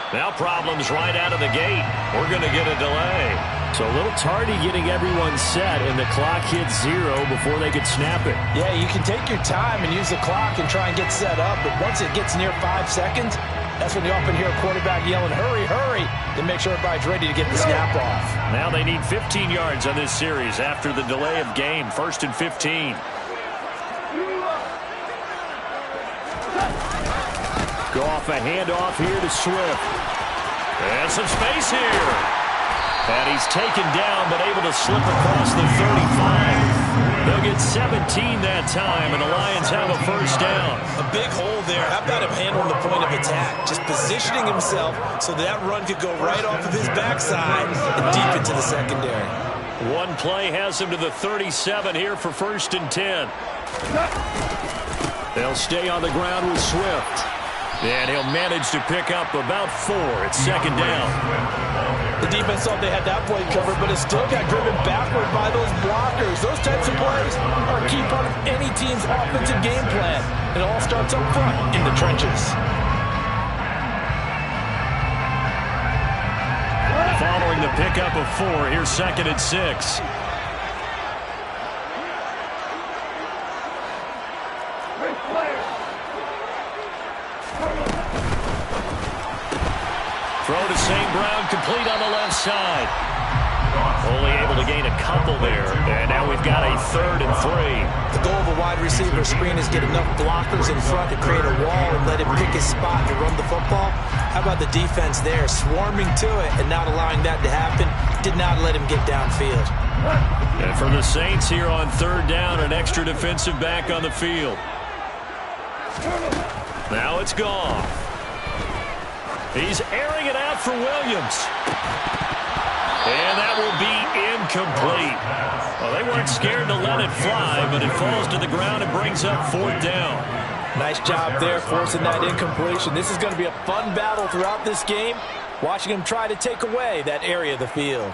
Now problems right out of the gate. We're going to get a delay. So a little tardy getting everyone set, and the clock hits 0 before they could snap it. Yeah, you can take your time and use the clock and try and get set up, but once it gets near 5 seconds, that's when you often hear a quarterback yelling, hurry, hurry, to make sure everybody's ready to get the snap off. Now they need 15 yards on this series after the delay of game. 1st and 15. Go off a handoff here to Swift. And some space here. And he's taken down, but able to slip across the 35. They'll get 17 that time, and the Lions have a first down. A big hole there. How about him handling the point of attack? Just positioning himself so that run could go right off of his backside and deep into the secondary. One play has him to the 37 here for 1st and 10. They'll stay on the ground with Swift. And he'll manage to pick up about 4. It's 2nd down. The defense thought they had that play covered, but it still got driven backward by those blockers. Those types of plays are a key part of any team's offensive game plan. It all starts up front in the trenches. Following the pickup of 4, here's 2nd and 6. Throw to St. Brown, complete on the left side. Only able to gain a couple there. And now we've got a 3rd and 3. The goal of a wide receiver screen is get enough blockers in front to create a wall and let him pick his spot to run the football. How about the defense there, swarming to it and not allowing that to happen? Did not let him get downfield. And for the Saints here on 3rd down, an extra defensive back on the field. Now it's gone. He's airing it out for Williams. And that will be incomplete. Well, they weren't scared to let it fly, but it falls to the ground and brings up 4th down. Nice job there forcing that incompletion. This is going to be a fun battle throughout this game, watching him try to take away that area of the field.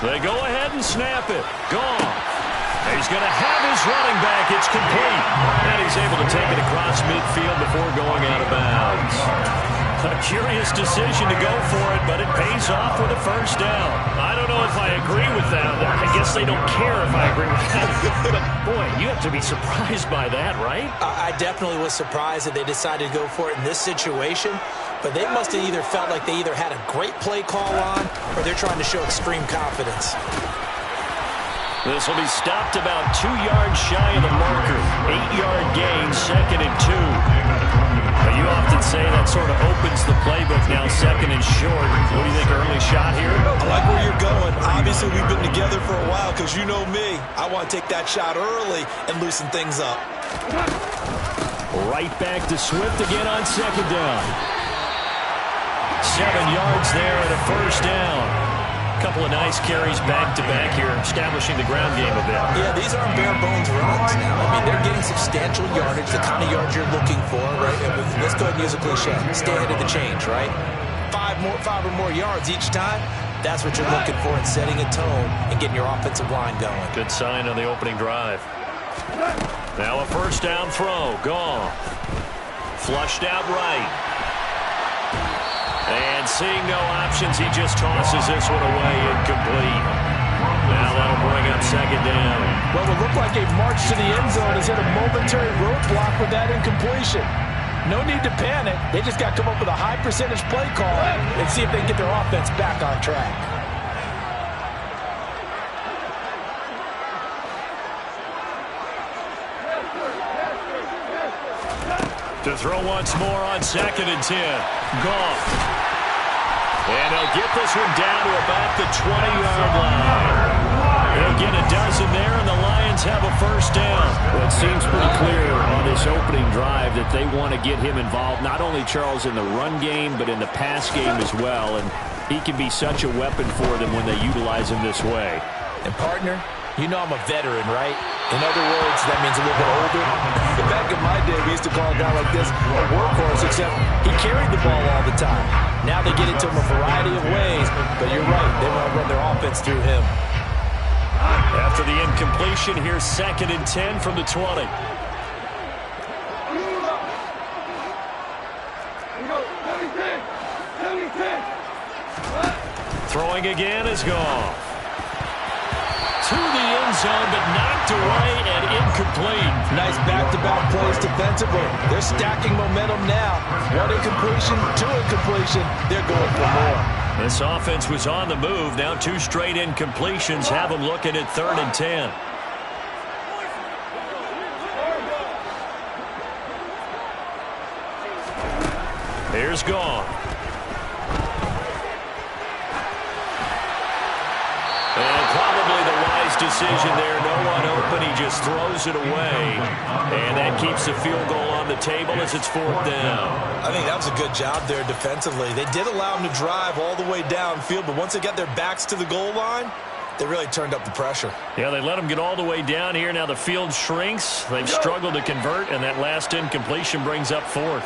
They go ahead and snap it. Gone. He's going to have his running back. It's complete. And he's able to take it across midfield before going out of bounds. A curious decision to go for it, but it pays off with a 1st down. I don't know if I agree with that. I guess they don't care if I agree with that. But, boy, you have to be surprised by that, right? I definitely was surprised that they decided to go for it in this situation. But they must have either felt like they either had a great play call on or they're trying to show extreme confidence. This will be stopped about 2 yards shy of the marker. 8-yard gain, 2nd and 2. Now, you often say that sort of opens the playbook now, 2nd and short. What do you think, early shot here? I like where you're going. Obviously, we've been together for a while because you know me. I want to take that shot early and loosen things up. Right back to Swift again on 2nd down. 7 yards there and a 1st down. A couple of nice carries back-to-back here, establishing the ground game a bit. Yeah, these aren't bare-bones runs now. I mean, they're getting substantial yardage, the kind of yards you're looking for, right? Let's go ahead and use a cliche. Stay ahead of the change, right? 5 or more yards each time. That's what you're looking for in setting a tone and getting your offensive line going. Good sign on the opening drive. Now a 1st down throw. Gone. Flushed out right. And seeing no options, he just tosses this one away, incomplete. Now that'll bring up 2nd down. Well, it looked like a march to the end zone has hit a momentary roadblock with that incompletion. No need to panic. They just got to come up with a high percentage play call and see if they can get their offense back on track. To throw once more on 2nd and 10. Gone. And they'll get this one down to about the 20-yard line. They'll get a dozen there, and the Lions have a first down. Well, it seems pretty clear on this opening drive that they want to get him involved, not only, Charles, in the run game, but in the pass game as well. And he can be such a weapon for them when they utilize him this way. And, partner, you know I'm a veteran, right? In other words, that means a little bit older. Back in my day, we used to call a guy like this a workhorse, except he carried the ball all the time. Now they get it to him a variety of ways, but you're right, they want to run their offense through him. After the incompletion, here's 2nd and 10 from the 20. Throwing again is gone. To the end zone, but knocked away and incomplete. Nice back-to-back plays defensively. They're stacking momentum now. 1 incompletion, 2 incompletion. They're going for more. This offense was on the move. Now 2 straight incompletions have them looking at 3rd and 10. Here's gone. And probably the wise decision there. No one open. He just throws it away. And that keeps the field goal on the table as it's 4th down. I think that was a good job there defensively. They did allow them to drive all the way downfield, but once they got their backs to the goal line, they really turned up the pressure. Yeah, they let them get all the way down here. Now the field shrinks. They've struggled to convert, and that last incompletion brings up 4th.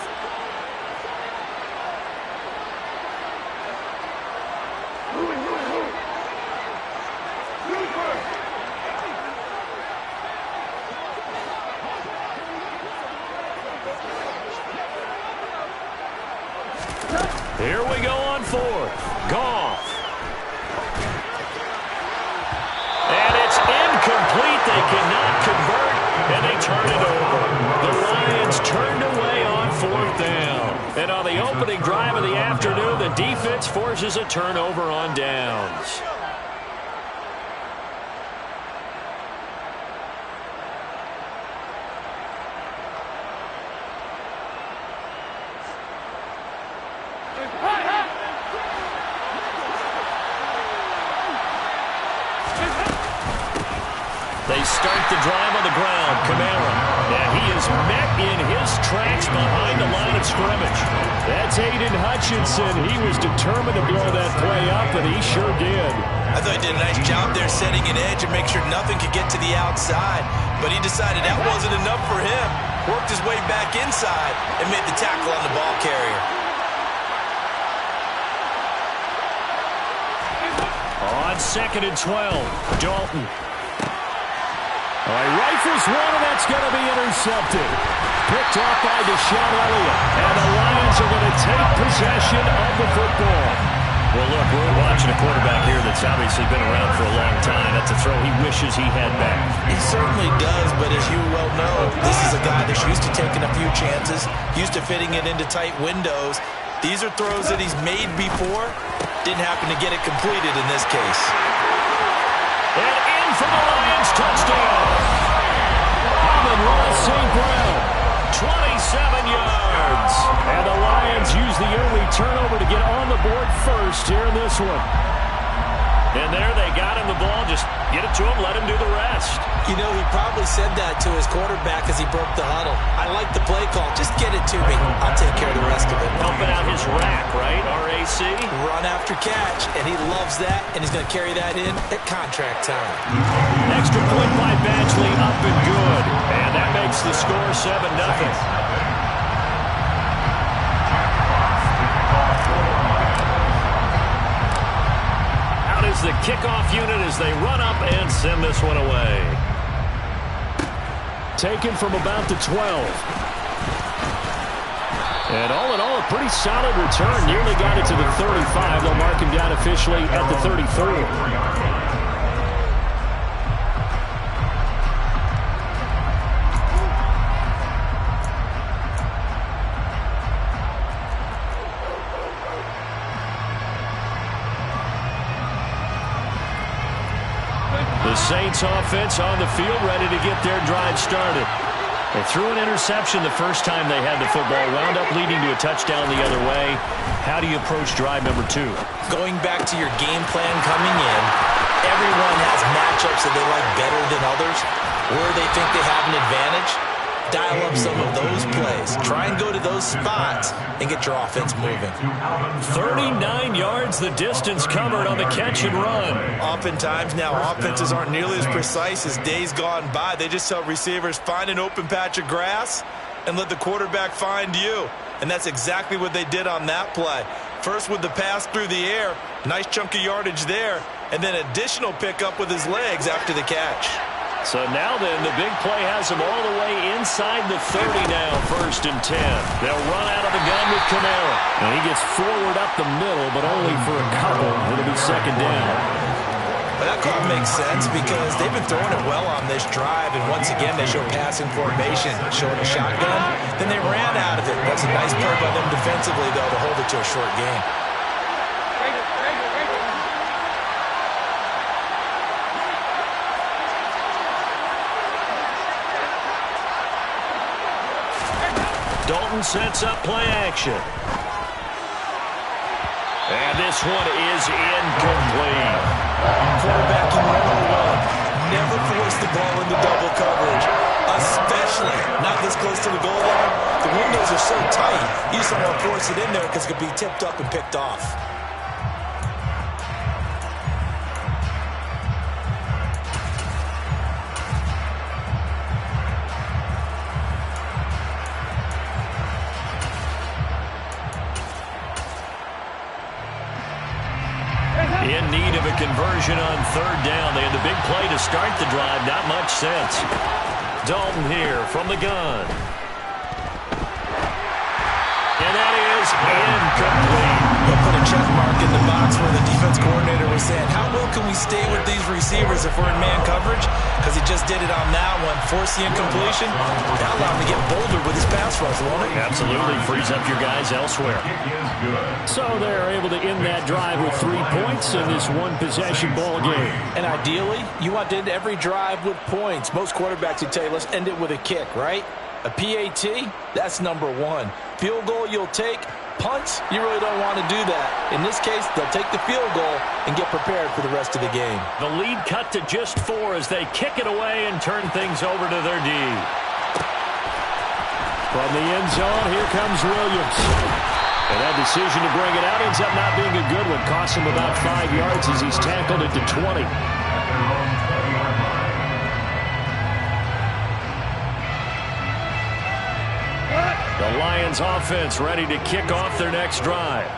Here we go on 4th. Goff. And it's incomplete. They cannot convert, and they turn it over. The Lions turned away on 4th down. And on the opening drive of the afternoon, the defense forces a turnover on downs. They start the drive on the ground. Kamara. And he is met in his tracks behind the line of scrimmage. That's Aiden Hutchinson. He was determined to blow that play up, and he sure did. I thought he did a nice job there setting an edge and make sure nothing could get to the outside. But he decided that wasn't enough for him. Worked his way back inside and made the tackle on the ball carrier. On 2nd and 12, Dalton. He rifles one, and that's going to be intercepted. Picked off by Deshaun Elliott. And the Lions are going to take possession of the football. Well, look, we're watching a quarterback here that's obviously been around for a long time. That's a throw he wishes he had back. He certainly does, but as you well know, this is a guy that's used to taking a few chances, used to fitting it into tight windows. These are throws that he's made before. Didn't happen to get it completed in this case. And in for the Lions, touchdown. Amon-Ra St. Brown, 27 yards. And the Lions use the early turnover to get on the board first here in this one. And there they got him the ball. Just get it to him, let him do the rest. You know, he probably said that to his quarterback as he broke the huddle. I like the play call. Just get it to me. I'll take care of the rest of it. Helping out his rack, right? RAC. Run after catch, and he loves that, and he's going to carry that in at contract time. Extra point by Badgley, up and good. And that makes the score 7-0. Is the kickoff unit as they run up and send this one away. Taken from about the 12. And all in all, a pretty solid return. Nearly got it to the 35. They'll mark him down officially at the 34. The Saints offense on the field, ready to get their drive started. They threw an interception the first time they had the football, wound up leading to a touchdown the other way. How do you approach drive number 2? Going back to your game plan coming in, everyone has matchups that they like better than others. where they think they have an advantage, dial up some of those plays. Try and go to those spots and get your offense moving. 39 yards the distance covered on the catch and run. Oftentimes now, offenses aren't nearly as precise as days gone by. They just tell receivers, find an open patch of grass and let the quarterback find you. And that's exactly what they did on that play. First with the pass through the air, nice chunk of yardage there, and then additional pickup with his legs after the catch. So now then, the big play has him all the way inside the 30 now, 1st and 10. They'll run out of the gun with Kamara. And he gets forward up the middle, but only for a couple. It'll be 2nd down. Well, that call makes sense because they've been throwing it well on this drive, and once again, they show passing formation, showing a shotgun. Then they ran out of it. That's a nice play by them defensively, though, to hold it to a short game. Dalton sets up play action. And this one is incomplete. Quarterbacking 101. Never force the ball into double coverage, especially not this close to the goal line. The windows are so tight, you just don't want to force it in there because it could be tipped up and picked off. In need of a conversion on 3rd down. They had the big play to start the drive. Not much sense. Dalton here from the gun. And that is incomplete. They'll put a check mark in the box where the defense coordinator was saying, how well can we stay with these receivers if we're in man coverage? Because he just did it on that one. Force the incompletion. That'll allow him to get bolder with his pass rush, won't it? Absolutely. Frees up your guys elsewhere. So they're able to end that drive with 3 points in this one-possession ball game. And ideally, you want to end every drive with points. Most quarterbacks would tell you, let's end it with a kick, right? A PAT, that's number 1. Field goal you'll take. Punts, you really don't want to do that. In this case, they'll take the field goal and get prepared for the rest of the game. The lead cut to just 4 as they kick it away and turn things over to their D. From the end zone, here comes Williams. And that decision to bring it out ends up not being a good one. Costs him about 5 yards as he's tackled it to 20. The Lions offense ready to kick off their next drive.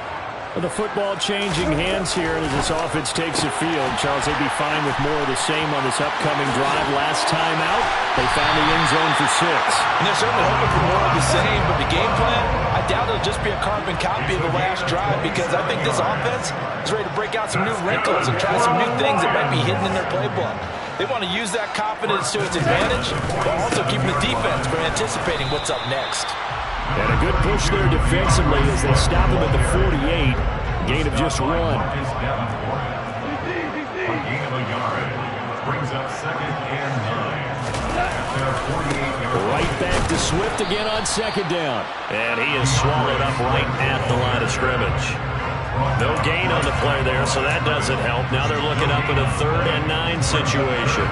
The football changing hands here as this offense takes the field. Charles, they'd be fine with more of the same on this upcoming drive. Last time out, they found the end zone for 6. And they're certainly hoping for more of the same, but the game plan, I doubt it'll just be a carbon copy of the last drive because I think this offense is ready to break out some new wrinkles and try some new things that might be hidden in their playbook. They want to use that confidence to its advantage, while also keeping the defense from anticipating what's up next. And a good push there defensively as they stop him at the 48. Gain of just 1. Gain of a yard. Brings up 2nd and 9. Right back to Swift again on 2nd down. And he is swallowed up right at the line of scrimmage. No gain on the play there, so that doesn't help. Now they're looking up at a 3rd and 9 situation.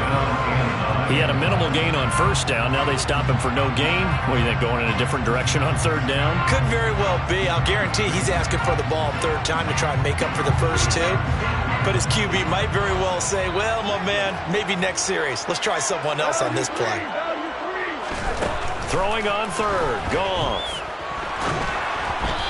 He had a minimal gain on 1st down. Now they stop him for no gain. What do you think, going in a different direction on 3rd down? Could very well be. I'll guarantee he's asking for the ball 3rd time to try and make up for the first 2. But his QB might very well say, well, my man, maybe next series. Let's try someone else on this play. Throwing on 3rd. Goff.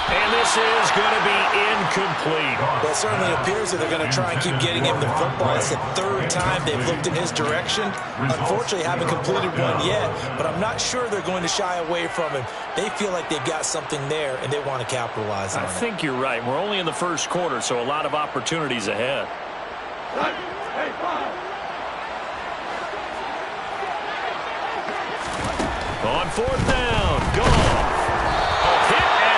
And this is going to be incomplete. Well, it certainly appears that they're going to try and keep getting him the football. It's the 3rd time they've looked in his direction. Unfortunately, haven't completed one yet, but I'm not sure they're going to shy away from him. They feel like they've got something there, and they want to capitalize on it. I think you're right. We're only in the 1st quarter, so a lot of opportunities ahead. On 4th down, Goff.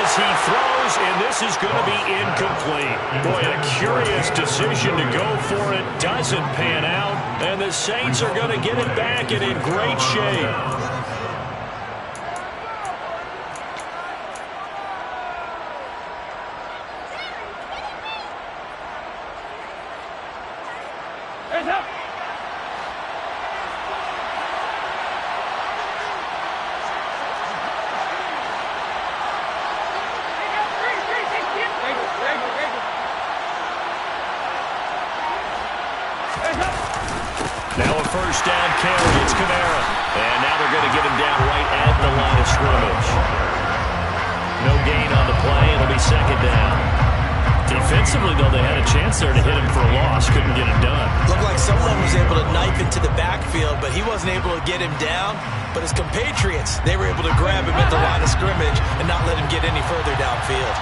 As he throws, and this is going to be incomplete. Boy, a curious decision to go for it. Doesn't pan out, and the Saints are going to get it back and in great shape. Now a first down carry. It's Kamara. And now they're going to get him down right at the line of scrimmage. No gain on the play. It'll be second down. Defensively, though, they had a chance there to hit him for a loss. Couldn't get it done. Looked like someone was able to knife into the backfield, but he wasn't able to get him down. But his compatriots, they were able to grab him at the line of scrimmage and not let him get any further downfield.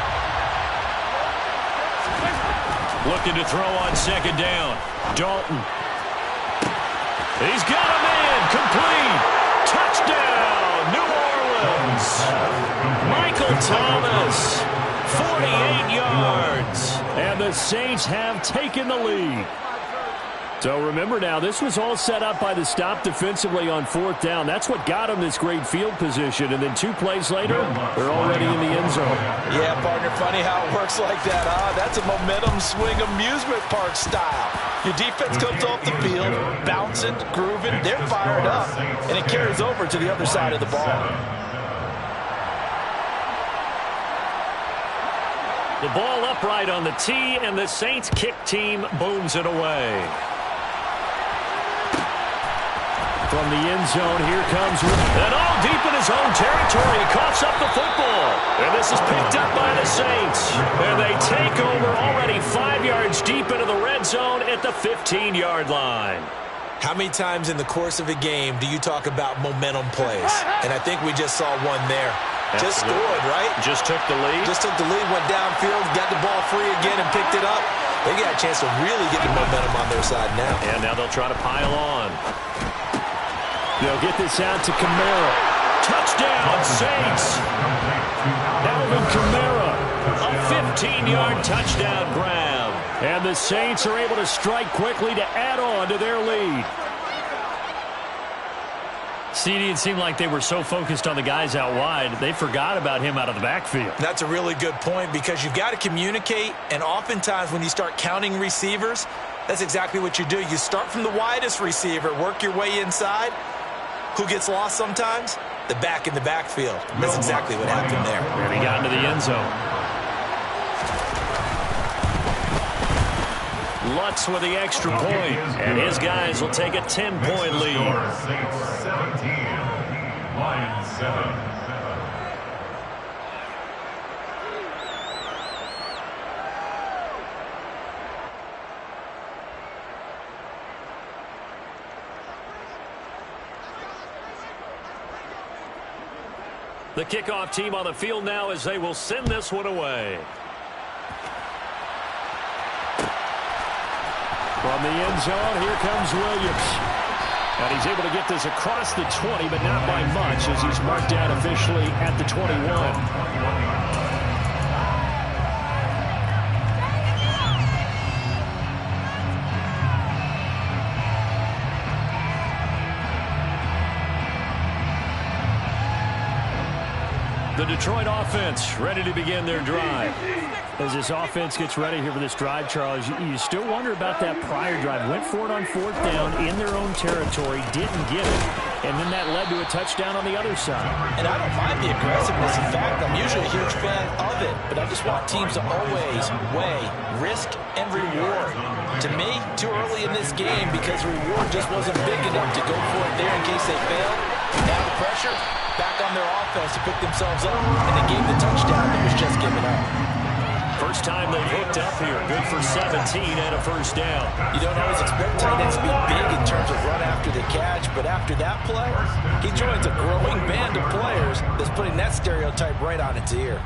Looking to throw on second down. Dalton. He's got him in. Complete. Touchdown, New Orleans. Michael Thomas. 48 yards. And the Saints have taken the lead. So remember now, this was all set up by the stop defensively on fourth down. That's what got them this great field position. And then 2 plays later, they're already in the end zone. Yeah, partner, funny how it works like that, huh? That's a momentum swing amusement park style. Your defense comes off the field, bouncing, grooving, they're fired up, and it carries over to the other side of the ball. The ball upright on the tee, and the Saints kick team booms it away. From the end zone, here comes... And all deep in his own territory, he coughs up the football. And this is picked up by the Saints. And they take over already 5 yards deep into the red zone at the 15-yard line. How many times in the course of a game do you talk about momentum plays? And I think we just saw one there. Just scored, right? Just took the lead. Just took the lead, went downfield, got the ball free again and picked it up. They got a chance to really get the momentum on their side now. And now they'll try to pile on. They'll get this out to Kamara. Touchdown, Saints. Alvin Kamara. A 15-yard touchdown grab. And the Saints are able to strike quickly to add on to their lead. CD, it seemed like they were so focused on the guys out wide, they forgot about him out of the backfield. That's a really good point because you've got to communicate, and oftentimes when you start counting receivers, that's exactly what you do. You start from the widest receiver, work your way inside. Who gets lost sometimes? The back in the backfield. That's exactly what happened there. And he got into the end zone. Lutz with the extra point, and his guys will take a 10-point lead. Saints 17, Lions 7. The kickoff team on the field now as they will send this one away. From the end zone, here comes Williams. And he's able to get this across the 20, but not by much as he's marked down officially at the 21. The Detroit offense ready to begin their drive. As this offense gets ready here for this drive, Charles, you still wonder about that prior drive. Went for it on fourth down in their own territory, didn't get it, and then that led to a touchdown on the other side. And I don't mind the aggressiveness. In fact, I'm usually a huge fan of it, but I just want teams to always weigh risk and reward. To me, too early in this game because the reward just wasn't big enough to go for it there in case they fail. Now the pressure back on their offense to pick themselves up, and they gave the touchdown that was just given up. First time they've hooked up here. Good for 17 and a first down. You don't always expect tight ends to be big in terms of run after the catch, but after that play, he joins a growing band of players that's putting that stereotype right on its ear.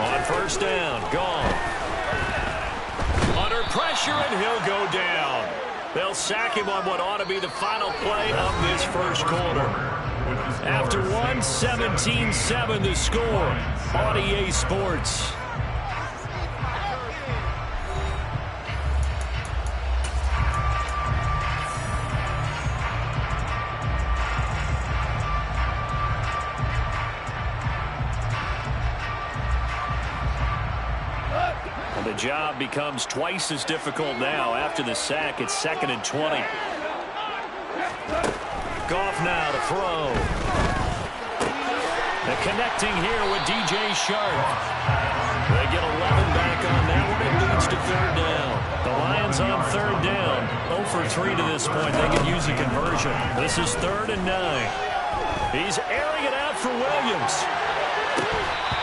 On first down, gone. Under pressure, and he'll go down. They'll sack him on what ought to be the final play of this first quarter. After 17-7 the score on EA Sports. The job becomes twice as difficult now after the sack. It's 2nd and 20. Goff now to throw. The connecting here with DJ Sharp. They get 11 back. 3 to this point. They could use a conversion. This is 3rd and 9. He's airing it out for Williams.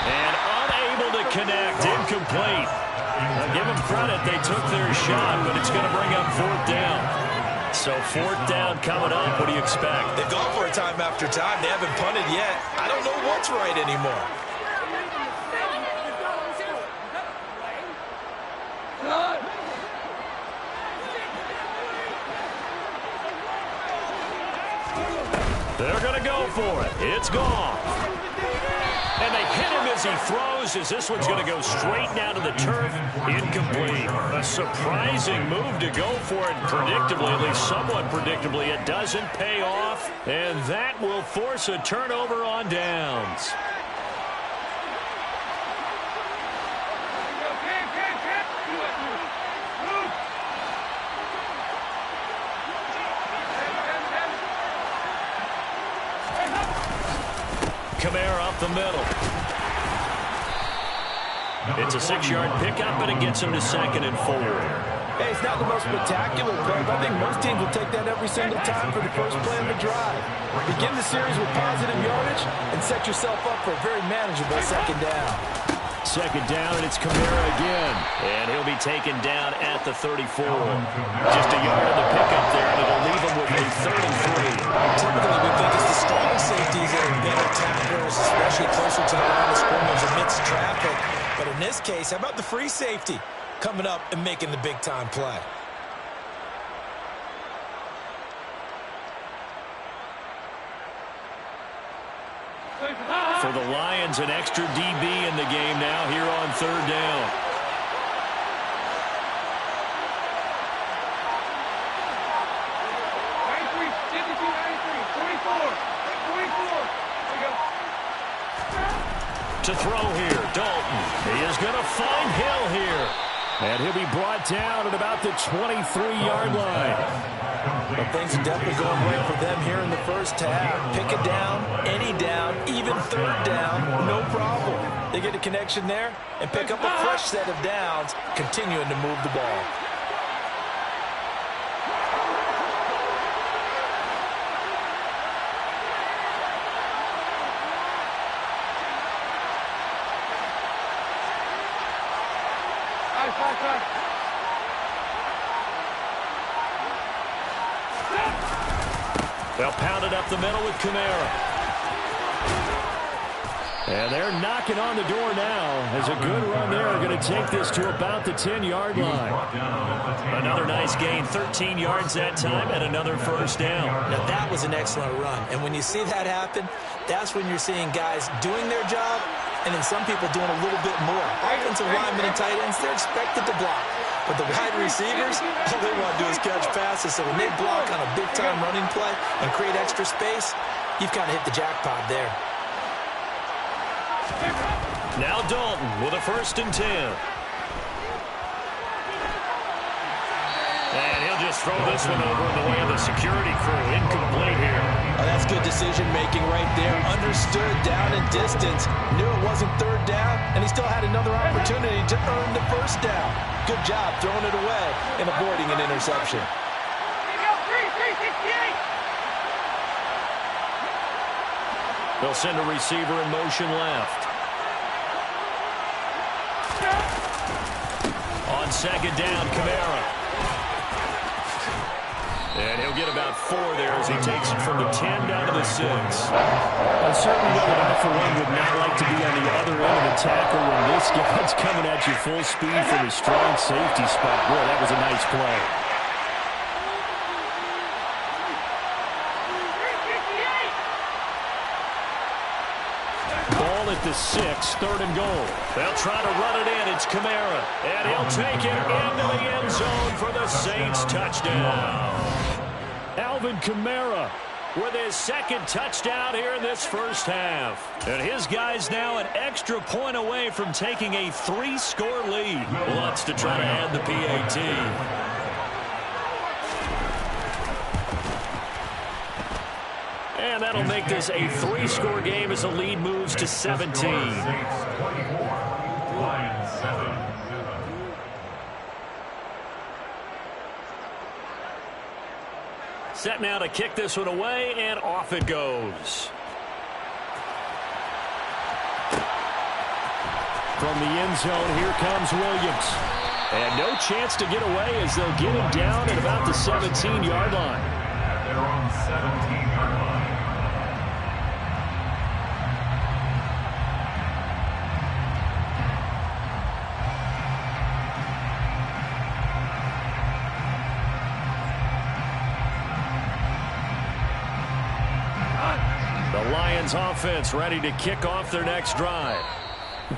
And unable to connect. Incomplete. Now give them credit. They took their shot, but it's going to bring up 4th down. So 4th down coming up. What do you expect? They've gone for it time after time. They haven't punted yet. I don't know what's right anymore. They're going to go for it. It's gone. And they hit him as he throws, as this one's going to go straight down to the turf. Incomplete. A surprising move to go for it predictably, at least somewhat predictably. It doesn't pay off, and that will force a turnover on downs. Kamara up the middle. It's a 6-yard pickup, and it gets him to 2nd and 4. Hey, it's not the most spectacular play, but I think most teams will take that every single time for the first play of the drive. Begin the series with positive yardage and set yourself up for a very manageable 2nd down. 2nd down, and it's Kamara again. And he'll be taken down at the 34. Just a yard of the pickup there, and it'll leave him with a 3rd and 3. Typically, we think it's the strong safeties that are better tacklers, especially closer to the line of scrimmage amidst traffic. But in this case, how about the free safety coming up and making the big-time play? For the Lions, an extra DB in the game now here on 3rd down. To throw here, Dalton. He is going to find Hill here. And he'll be brought down at about the 23-yard line. But things are definitely going right for them here in the first half. Pick a down, any down, even 3rd down, no problem. They get a connection there and pick up a fresh set of downs, continuing to move the ball. They'll pound it up the middle with Kamara. And they're knocking on the door now as a good run there are going to take this to about the 10-yard line. Another nice gain, 13 yards that time, and another 1st down. Now, that was an excellent run. And when you see that happen, that's when you're seeing guys doing their job and then some people doing a little bit more. Offensive linemen and tight ends, they're expected to block. But the wide receivers, all they want to do is catch passes. So when they block on a big-time running play and create extra space, you've kind of hit the jackpot there. Now Dalton with a 1st and 10. And he'll just throw this one over in the way of the security crew. Incomplete here. Oh, that's good decision-making right there. Understood down and distance. Knew it wasn't 3rd down, and he still had another opportunity to earn the 1st down. Good job throwing it away and avoiding an interception. They'll send a receiver in motion left. On 2nd down, Kamara. And he'll get about 4 there as he takes it from the 10 down to the 6. I certainly know that I, for one, would not like to be on the other end of the tackle when this guy's coming at you full speed from a strong safety spot. Boy, that was a nice play. Ball at the 6, 3rd and goal. They'll try to run it in. It's Kamara. And he'll take it into the end zone for the Saints touchdown. Alvin Kamara with his 2nd touchdown here in this first half. And his guys now an extra point away from taking a 3-score lead. Wants to try to add the PAT. And that'll make this a 3-score game as the lead moves to 17. Set now to kick this one away, and off it goes. From the end zone, here comes Williams. And no chance to get away as they'll get him down at about the 17-yard line. At their own 17-yard line. The Lions offense ready to kick off their next drive.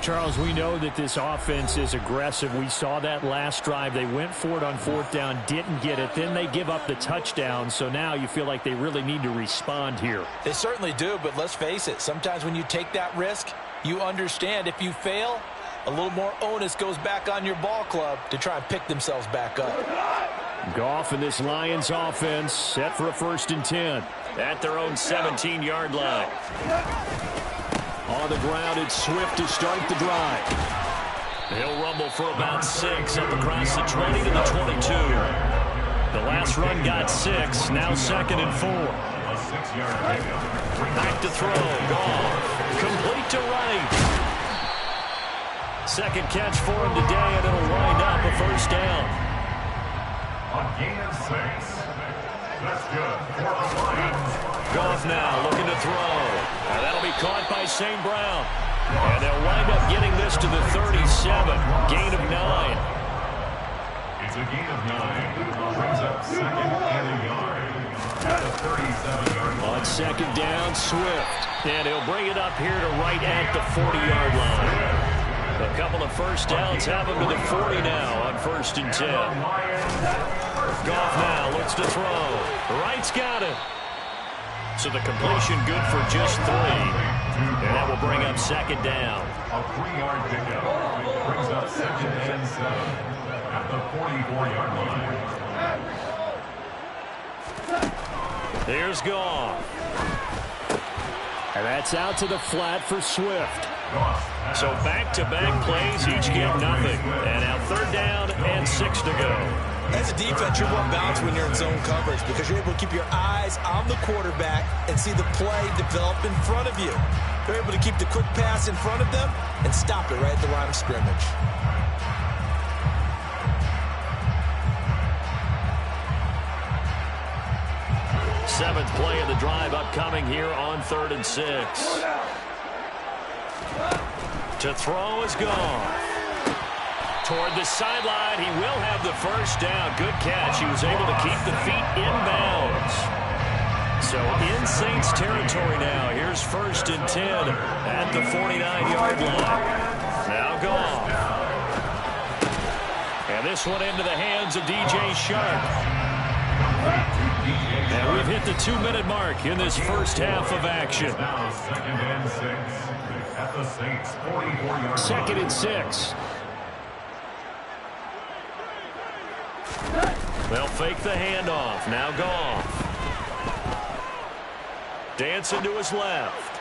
Charles, we know that this offense is aggressive. We saw that last drive. They went for it on fourth down, didn't get it. Then they give up the touchdown. So now you feel like they really need to respond here. They certainly do, but let's face it. Sometimes when you take that risk, you understand if you fail, a little more onus goes back on your ball club to try and pick themselves back up. Goff and this Lions offense set for a 1st and 10. At their own 17-yard line. On the ground, it's Swift to start the drive. He'll rumble for about 6 up across the 20 to the 22. The last run got 6, now 2nd and 4. A 6-yard pickup. Back to throw, Goff. Complete to right. Second catch for him today, and it'll wind up a 1st down. A gain of 6. That's good for the Lions. Goff now looking to throw. And that'll be caught by St. Brown. And they'll wind up getting this to the 37. Gain of 9. It's a gain of 9. Brings up 2nd and a yard. At the 37-yard line. On 2nd down, Swift. And he'll bring it up here to right at the 40-yard line. A couple of 1st downs have him to the 40 now on 1st and 10. Goff now looks to throw. Wright's got it. So the completion good for just 3. And that will bring up 2nd down. A 3-yard pickup. Brings up 2nd and 7 at the 44-yard line. There's Goff. And that's out to the flat for Swift. So back-to-back plays, each give nothing. And now 3rd down and 6 to go. As a defense, you're more balanced when you're in zone coverage because you're able to keep your eyes on the quarterback and see the play develop in front of you. They're able to keep the quick pass in front of them and stop it right at the line of scrimmage. Seventh play of the drive upcoming here on 3rd and 6. To throw is gone. Toward the sideline, he will have the 1st down. Good catch. He was able to keep the feet inbounds. So in Saints territory now. Here's 1st and 10 at the 49-yard line. Now Goff. And this one into the hands of DJ Shark. And we've hit the 2-minute mark in this 1st half of action. Now 2nd and 6 at the Saints 44-yard 2nd and 6. They'll fake the handoff. Now Goff. Dancing to his left.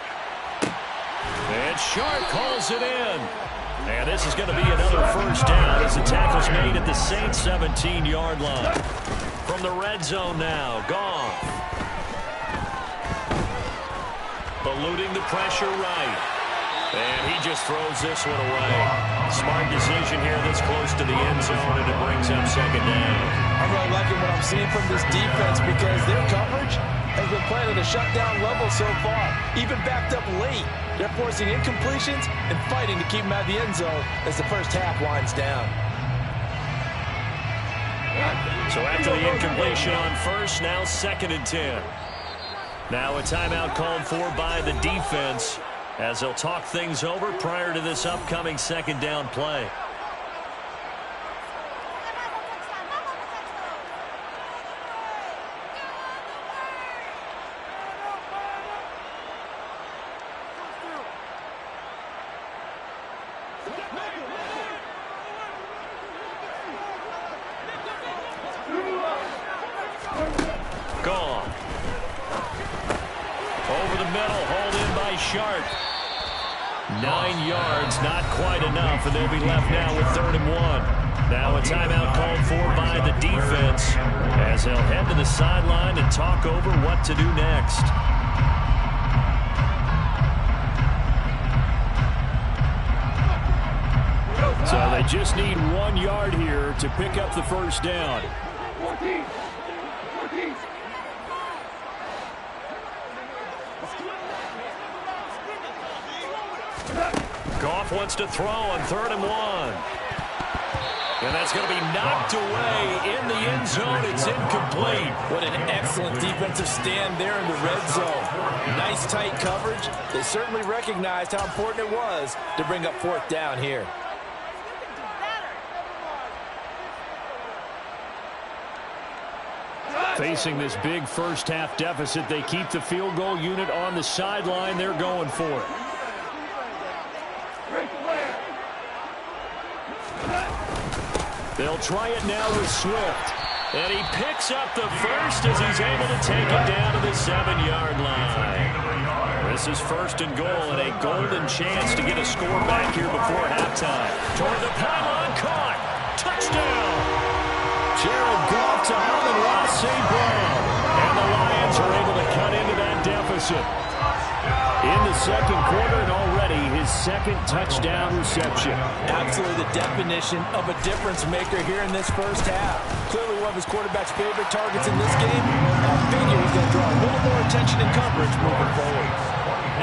And Shark calls it in. And this is going to be another 1st down as the tackle's made at the Saints 17-yard line. From the red zone now, Goff. Eluding the pressure right. And he just throws this one away. Smart decision here this close to the end zone, and it brings up 2nd down. I'm really liking what I'm seeing from this defense because their coverage has been playing at a shutdown level so far. Even backed up late, they're forcing incompletions and fighting to keep them out of the end zone as the 1st half winds down. So after the incompletion on 1st, now 2nd and 10. Now a timeout called for by the defense as they'll talk things over prior to this upcoming 2nd down play. Gone. Over the middle, hauled in by Sharp. 9 yards, not quite enough, and they'll be left now with 3rd and 1. Now a timeout called for by the defense as they'll head to the sideline and talk over what to do next. So they just need 1 yard here to pick up the first down. Goff wants to throw on 3rd and 1. And that's going to be knocked away in the end zone. It's incomplete. What an excellent defensive stand there in the red zone. Nice tight coverage. They certainly recognized how important it was to bring up 4th down here. Facing this big first-half deficit, they keep the field goal unit on the sideline. They're going for it. They'll try it now with Swift. And he picks up the first as he's able to take it down to the 7-yard line. This is 1st and goal and a golden chance to get a score back here before halftime. Toward the pylon, caught. Touchdown. Jared Goff to Amon-Ra St. Brown. And the Lions are able to cut into that deficit. In the second quarter, and already his 2nd touchdown reception. Absolutely the definition of a difference maker here in this first half. Clearly one of his quarterback's favorite targets in this game. I figure he's going to draw a little more attention and coverage moving forward.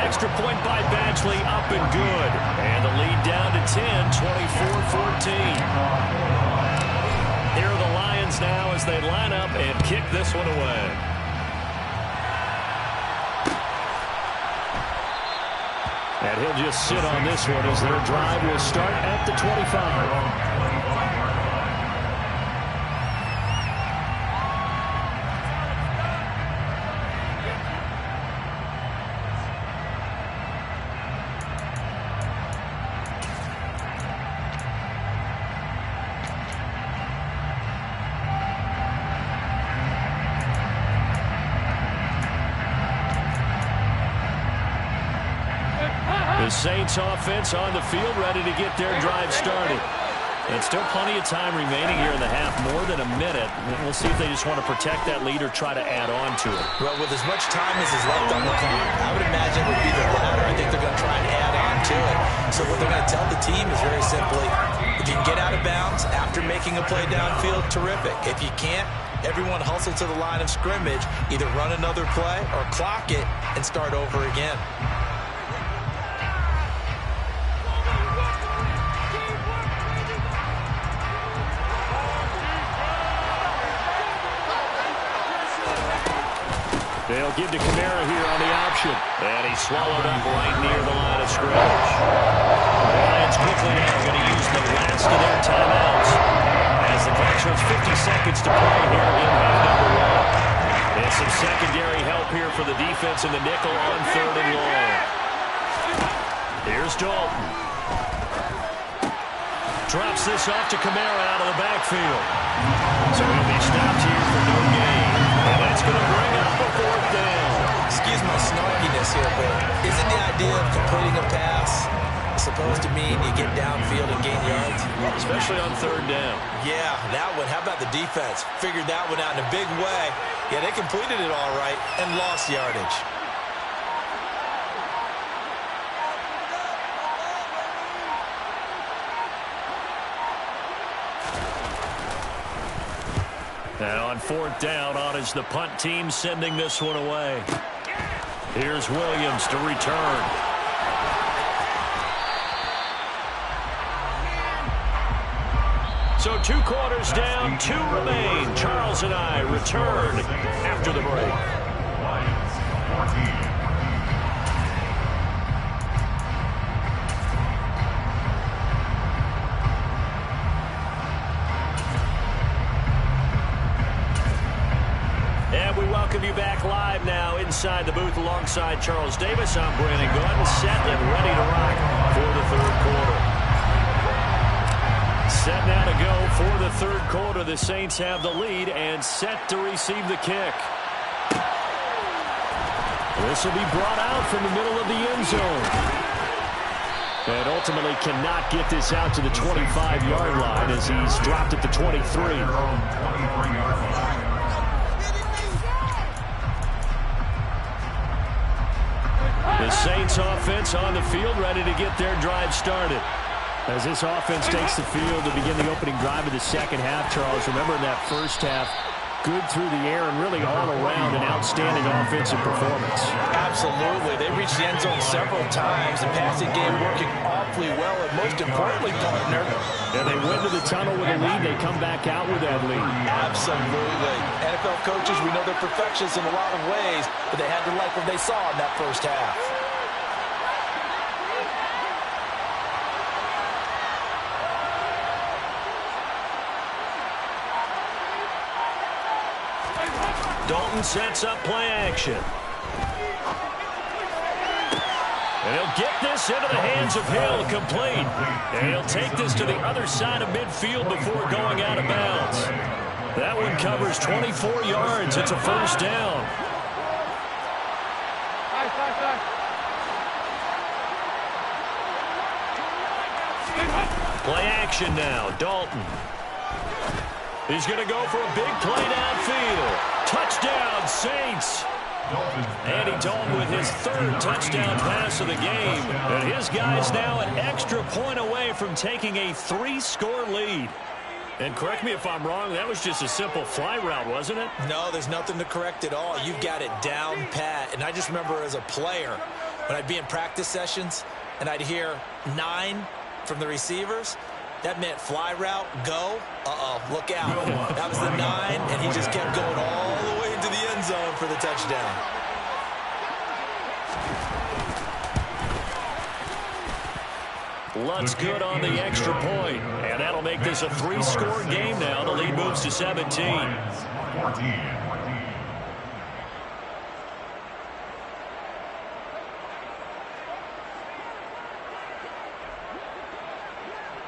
Extra point by Badgley, up and good. And the lead down to 10, 24-14. Here are the Lions now as they line up and kick this one away. And he'll just sit on this one as their drive will start at the 25. The Saints offense on the field ready to get their drive started. And still plenty of time remaining here in the half, more than a minute. We'll see if they just want to protect that lead or try to add on to it. Well, with as much time as is left on the clock, I would imagine it would be the latter. I think they're going to try and add on to it. So what they're going to tell the team is very simply, if you can get out of bounds after making a play downfield, terrific. If you can't, everyone hustle to the line of scrimmage, either run another play or clock it and start over again. They'll give to Kamara here on the option. And he's swallowed up right near the line of scrimmage. The Lions quickly now going to use the last of their timeouts as the clock shows 50 seconds to play here in half number 1. And some secondary help here for the defense in the nickel on 3rd and long. Here's Dalton. Drops this off to Kamara out of the backfield. So he'll be stopped here for no gain. And that's going to bring up a 4th down. Excuse my snarkiness here, but isn't the idea of completing a pass supposed to mean you get downfield and gain yards? Especially on 3rd down. Yeah, that one. How about the defense? Figured that one out in a big way. Yeah, they completed it all right and lost yardage. And on 4th down, on is the punt team sending this one away. Here's Williams to return. So 2 quarters down, 2 remain. Charles and I return after the break. Lions 14. And we welcome you back live now inside the booth alongside Charles Davis. I'm Brandon Gunn, set and ready to rock for the 3rd quarter. Set now to go for the 3rd quarter. The Saints have the lead and set to receive the kick. This will be brought out from the middle of the end zone. And ultimately cannot get this out to the 25-yard line as he's dropped at the 23. The Saints offense on the field, ready to get their drive started. As this offense takes the field to begin the opening drive of the second half, Charles, remember in that first half, good through the air and really all around an outstanding offensive performance. Absolutely. They reached the end zone several times. The passing game working awfully well, and most importantly, partner. And they went to the tunnel with a lead. They come back out with that lead. Absolutely. NFL coaches, we know they're perfectionists in a lot of ways, but they had to like what they saw in that first half. Dalton sets up play action. And he'll get this into the hands of Hill, complete. And he'll take this to the other side of midfield before going out of bounds. That one covers 24 yards. It's a first down. Play action now, Dalton. He's going to go for a big play downfield. Touchdown, Saints. Andy Dalton with his third touchdown pass of the game. And his guys now an extra point away from taking a 3-score lead. And correct me if I'm wrong, that was just a simple fly route, wasn't it? No, there's nothing to correct at all. You've got it down pat. And I just remember as a player, when I'd be in practice sessions and I'd hear 9 from the receivers, that meant fly route, go. Look out. That was the 9, and he just kept going all the way into the end zone for the touchdown. Lutt's good on the extra point, and that'll make this a 3-score game now. The lead moves to 17.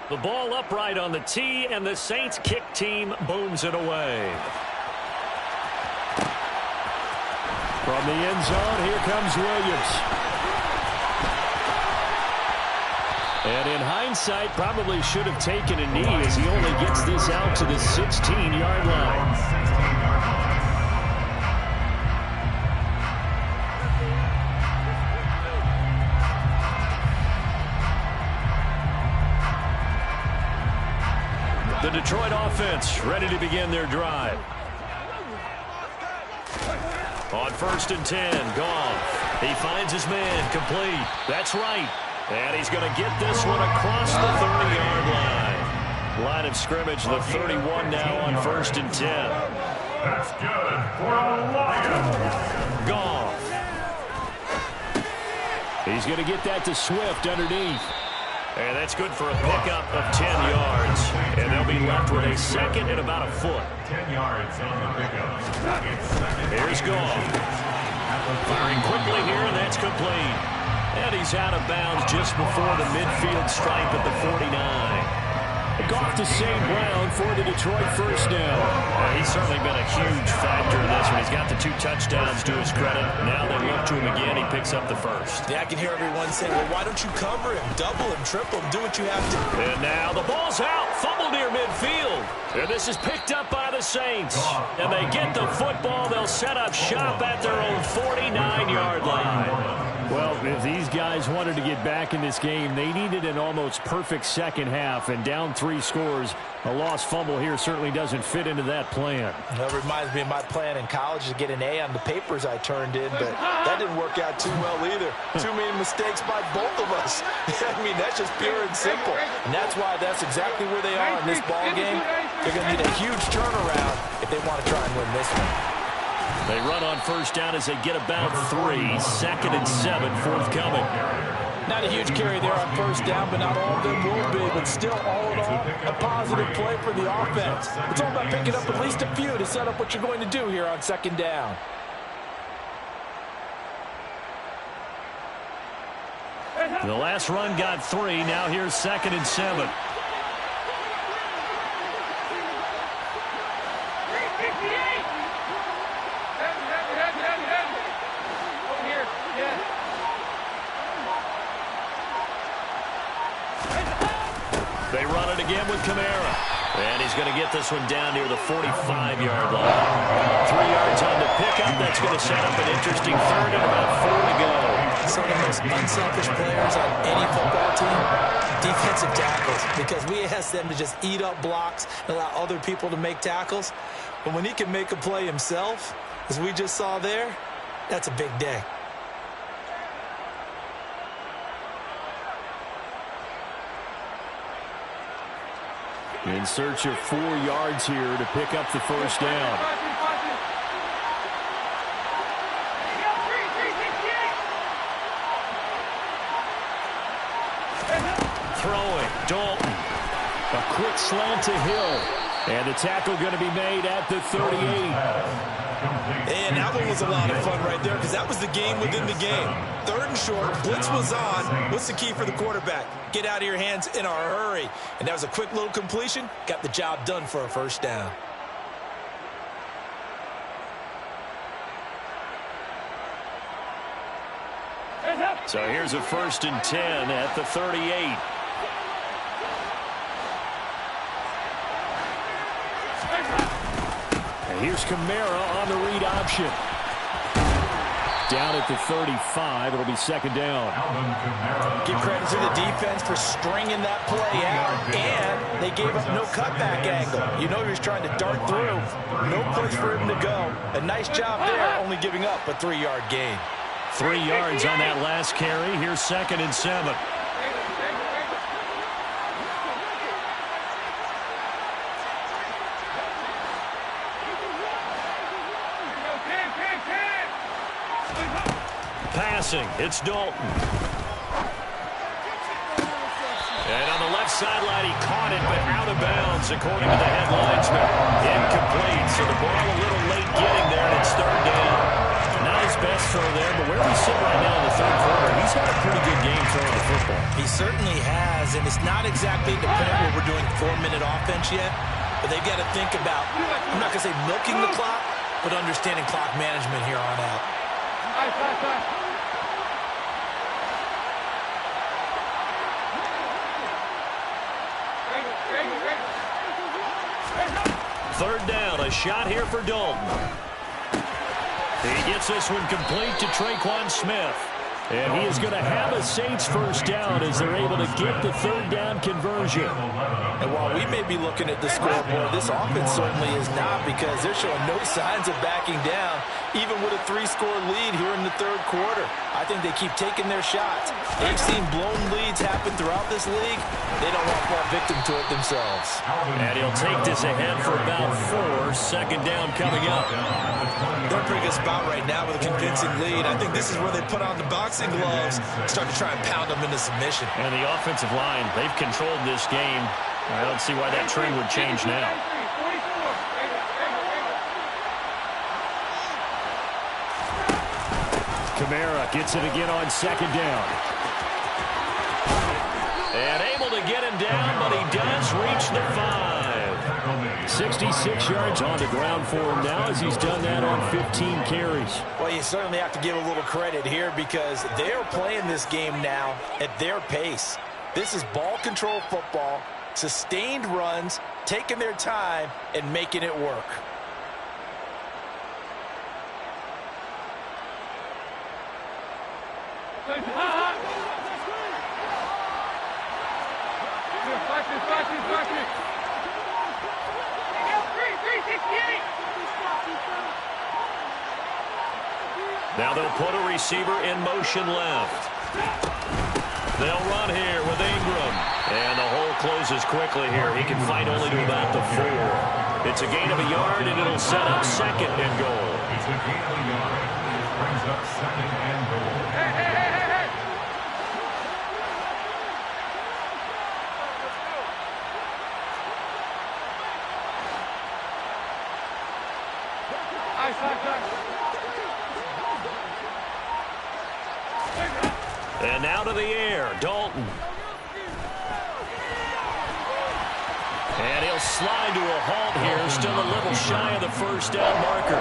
The ball upright on the tee, and the Saints kick team booms it away. From the end zone, here comes Williams. And in hindsight, probably should have taken a knee as he only gets this out to the 16-yard line. The Detroit offense ready to begin their drive. On 1st and 10, Goff. He finds his man, complete. That's right. And he's going to get this one across the 30-yard line. Line of scrimmage, the 31 now on 1st and 10. That's good for the Lions. Goff. He's going to get that to Swift underneath. And that's good for a pickup of 10 yards. And they'll be left with a second and about a foot. 10 yards on the pickup. Here's Goff. Firing quickly here, and that's complete. And he's out of bounds just before the midfield stripe at the 49. Goff to save ground for the Detroit first down. He's certainly been a huge factor in this one. He's got the 2 touchdowns to his credit. Now they look to him again. He picks up the first. Yeah, I can hear everyone saying, well, why don't you cover him, double him, triple him, do what you have to. And now the ball's out, fumbled near midfield. And this is picked up by the Saints. And they get the football. They'll set up shop at their own 49-yard line. Well, if these guys wanted to get back in this game, they needed an almost perfect second half, and down 3 scores, a lost fumble here certainly doesn't fit into that plan. That reminds me of my plan in college to get an A on the papers I turned in, but that didn't work out too well either. Too many mistakes by both of us. I mean, that's just pure and simple. And that's why that's exactly where they are in this ball game. They're going to need a huge turnaround if they want to try and win this one. They run on first down as they get about 3. 2nd and 7 forthcoming. Not a huge carry there on first down, but not all of them will be. But still, all in all, a positive play for the offense. It's all about picking up at least a few to set up what you're going to do here on 2nd down. The last run got 3. Now here's 2nd and 7. again with Kamara. And he's going to get this one down near the 45-yard line. 3 yards on the pickup. That's going to set up an interesting third and about 4 to go. Some of the most unselfish players on any football team, defensive tackles, because we ask them to just eat up blocks and allow other people to make tackles. But when he can make a play himself, as we just saw there, that's a big day. In search of 4 yards here to pick up the first down. Throwing, Dalton. A quick slant to Hill. And the tackle going to be made at the 38. And that one was a lot of fun right there because that was the game within the game. 3rd and short, blitz was on. What's the key for the quarterback? Get out of your hands in a hurry. And that was a quick little completion. Got the job done for a first down. So here's a 1st and 10 at the 38. Here's Kamara on the read option. Down at the 35. It'll be 2nd down. Give credit to the defense for stringing that play out, and they gave up no cutback angle. You know he was trying to dart through. No place for him to go. A nice job there, only giving up a 3-yard gain. 3 yards on that last carry. Here's 2nd and 7. Passing, it's Dalton. And on the left sideline, he caught it, but out of bounds, according to the headlinesman. Incomplete, so the ball a little late getting there, and it's 3rd down. Not his best throw there, but where we sit right now in the 3rd quarter, he's had a pretty good game throwing the football. He certainly has, and it's not exactly the point where we're doing 4-minute offense yet, but they've got to think about, I'm not going to say milking the clock, but understanding clock management here on out. Third down, a shot here for Dalton. He gets this one complete to Traquan Smith. And he is going to have a Saints first down as they're able to get the 3rd down conversion. And while we may be looking at the scoreboard, this offense certainly is not, because they're showing no signs of backing down, even with a 3-score lead here in the 3rd quarter. I think they keep taking their shots. They've seen blown leads happen throughout this league. They don't want to fall victim to it themselves. And he'll take this ahead for about 4. 2nd down coming up. They're in a pretty good spot right now with a convincing lead. I think this is where they put on the boxing gloves and start to try and pound them into submission. And the offensive line, they've controlled this game. I don't see why that trend would change now. Kamara gets it again on 2nd down. And able to get him down, but he does reach the 5. 66 yards on the ground for him now, as he's done that on 15 carries. Well, you certainly have to give a little credit here, because they are playing this game now at their pace. This is ball control football, sustained runs, taking their time, and making it work. Now they'll put a receiver in motion left. They'll run here with Ingram. And the hole closes quickly here. He can fight only to about the 4. It's a gain of a yard, and it'll set up 2nd and goal. It's a gain of a yard. Brings up 2nd and goal. And now to the air, Dalton. And he'll slide to a halt here, still a little shy of the first down marker.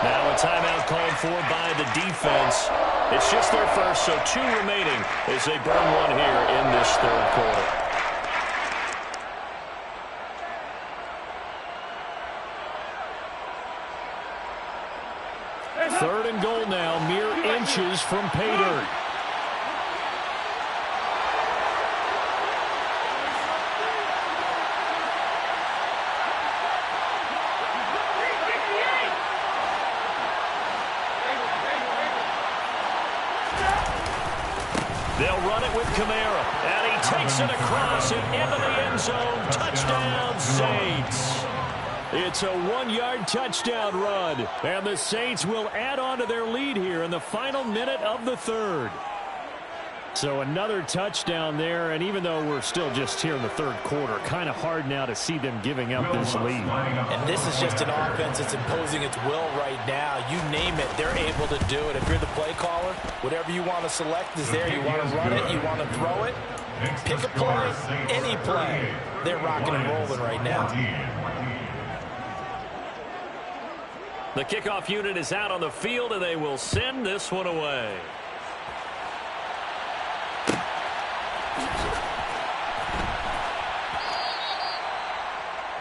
Now a timeout called for by the defense. It's just their first, so 2 remaining as they burn one here in this 3rd quarter. Third and goal now, mere inches from pay dirt. They'll run it with Kamara, and he takes it across and into the end zone. Touchdown, Saints. It's a 1-yard touchdown run, and the Saints will add on to their lead here in the final minute of the third. So another touchdown there, and even though we're still just here in the third quarter, kind of hard now to see them giving up this lead. And this is just an offense that's imposing its will right now. You name it, they're able to do it. If you're the play caller, whatever you want to select is there. You want to run it, you want to throw it, pick a play, any play. They're rocking and rolling right now. The kickoff unit is out on the field, and they will send this one away.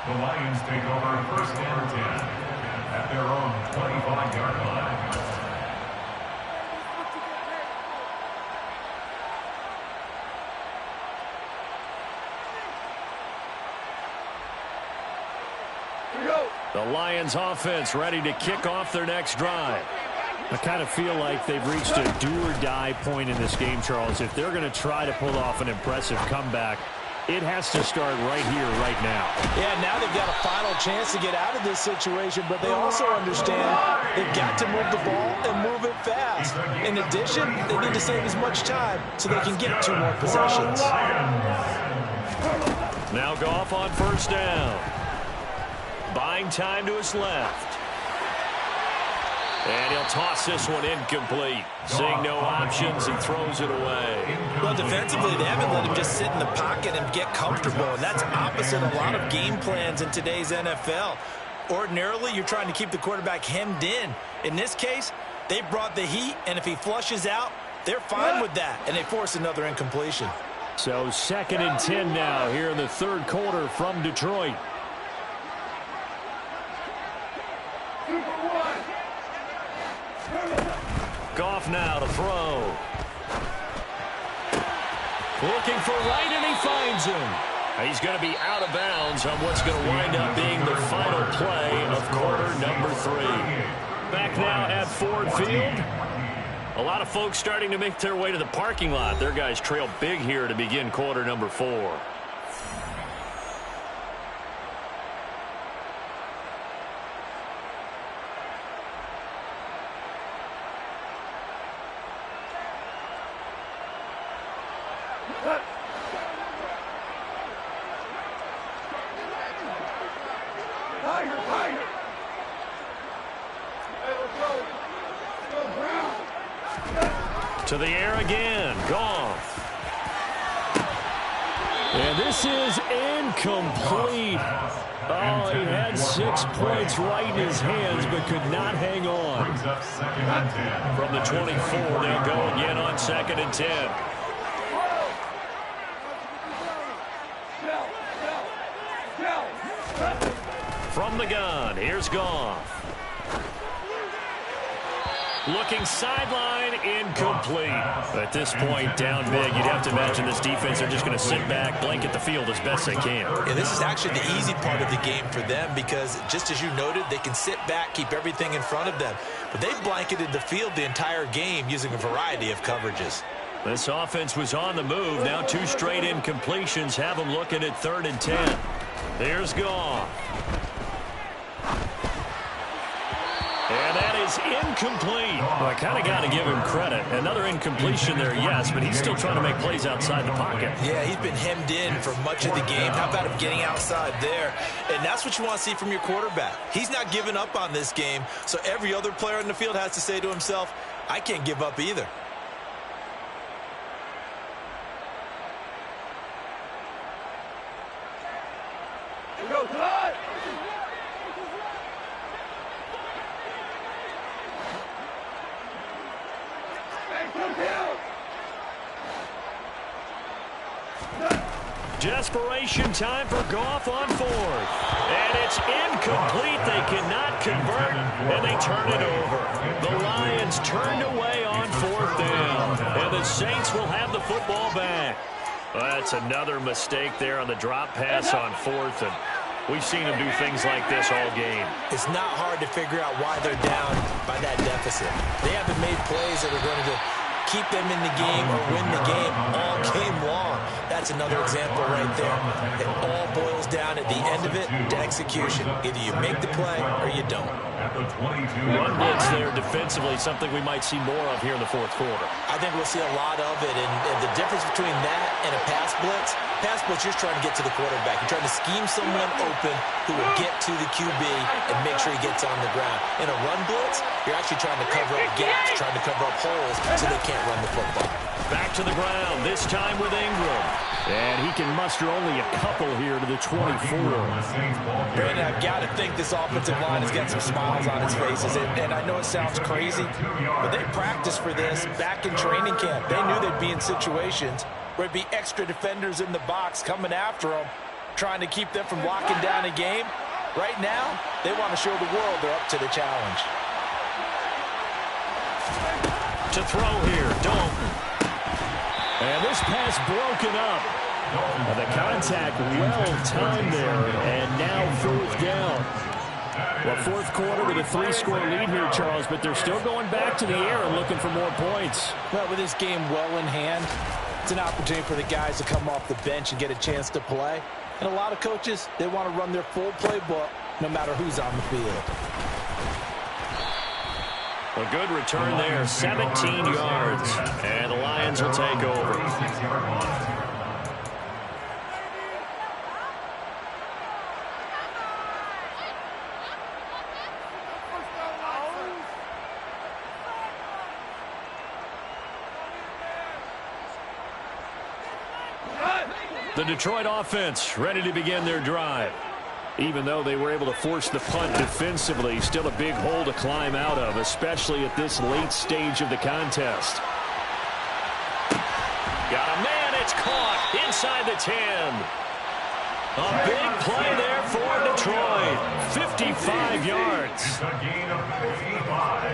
The Lions take over first and 10 at their own 25-yard line. The Lions offense ready to kick off their next drive. I kind of feel like they've reached a do-or-die point in this game, Charles. If they're going to try to pull off an impressive comeback, it has to start right here, right now. Yeah, now they've got a final chance to get out of this situation, but they also understand they've got to move the ball and move it fast. In addition, they need to save as much time so they can get 2 more possessions. Now Goff on first down. Buying time to his left. And he'll toss this one incomplete. Seeing no options, he throws it away. Well, defensively, they haven't let him just sit in the pocket and get comfortable, and that's opposite a lot of game plans in today's NFL. Ordinarily, you're trying to keep the quarterback hemmed in. In this case, they brought the heat, and if he flushes out, they're fine with that, and they force another incompletion. So 2nd and 10 now here in the third quarter from Detroit. Goff now to throw. Looking for right, and he finds him. He's going to be out of bounds on what's going to wind up being the final play of quarter number 3. Back now at Ford Field. A lot of folks starting to make their way to the parking lot. Their guys trail big here to begin quarter number 4. To the air again. Goff. And this is incomplete. Oh, he had 6 points right in his hands, but could not hang on. From the 24, they'll go again on 2nd and 10. From the gun, here's Goff. Looking sideline, incomplete. At this point, down big, you'd have to imagine this defense are just going to sit back, blanket the field as best they can. And this is actually the easy part of the game for them because, just as you noted, they can sit back, keep everything in front of them. But they've blanketed the field the entire game using a variety of coverages. This offense was on the move. Now 2 straight incompletions have them looking at 3rd and 10. Here's Goff. And that is incomplete. Well, I kind of got to give him credit. Another incompletion there, yes, but he's still trying to make plays outside the pocket. Yeah, he's been hemmed in for much of the game. How about him getting outside there? And that's what you want to see from your quarterback. He's not giving up on this game, so every other player in the field has to say to himself, I can't give up either. Here we go, tonight! Desperation time for Goff on 4th. And it's Incomplete. They cannot convert, and they turn it over. The Lions turned away on 4th down, and the Saints will have the football back. Well, that's another mistake there on the drop pass on 4th, and we've seen them do things like this all game. It's not hard to figure out why they're down by that deficit. They haven't made plays that are going to keep them in the game or win the game all game long. That's another example right there. It all boils down at the end of it to execution. Either you make the play or you don't. Run blitz there defensively, something we might see more of here in the 4th quarter. I think we'll see a lot of it, and the difference between that and a pass blitz, you're just trying to get to the quarterback. You're trying to scheme someone open who will get to the QB and make sure he gets on the ground. In a run blitz, you're actually trying to cover up gaps, trying to cover up holes so they can't run the football. Back to the ground, this time with Ingram. And he can muster only a couple here to the 24. Brandon, I've got to think this offensive line has got some smiles on its faces. And I know it sounds crazy, but they practiced for this back in training camp. They knew they'd be in situations where it'd be extra defenders in the box coming after them, trying to keep them from locking down a game. Right now, they want to show the world they're up to the challenge. To throw here, Dalton. And this pass broken up. The contact well-timed there, and now 4th down. Well, 4th quarter with a 3-score lead here, Charles, but they're still going back to the air and looking for more points. Well, with this game well in hand, it's an opportunity for the guys to come off the bench and get a chance to play. And a lot of coaches, they want to run their full playbook no matter who's on the field. A good return there, 17 yards, and the Lions will take over. The Detroit offense ready to begin their drive. Even though they were able to force the punt defensively, still a big hole to climb out of, especially at this late stage of the contest. Got a man, it's caught inside the 10. A big play there for Detroit. 55 yards. It's a gain of 55.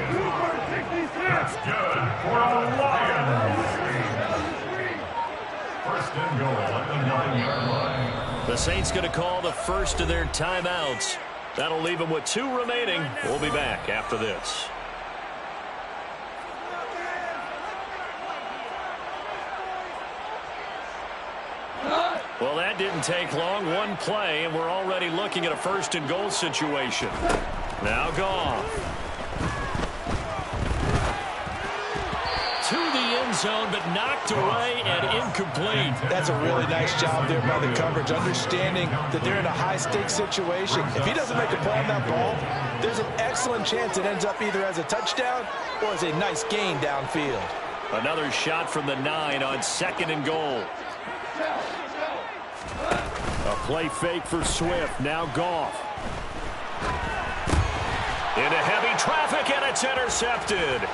That's good for the Lions. First and goal at the 9-yard line. The Saints going to call the first of their timeouts. That'll leave them with 2 remaining. We'll be back after this. Well, that didn't take long. One play, and we're already looking at a first and goal situation. Now Goff. To the end zone, but knocked away and incomplete. That's a really nice job there by the coverage, understanding that they're in a high-stakes situation. If he doesn't make a play on that ball, there's an excellent chance it ends up either as a touchdown or as a nice gain downfield. Another shot from the 9 on 2nd and goal. A play fake for Swift. Now Goff. Into heavy traffic, and it's intercepted.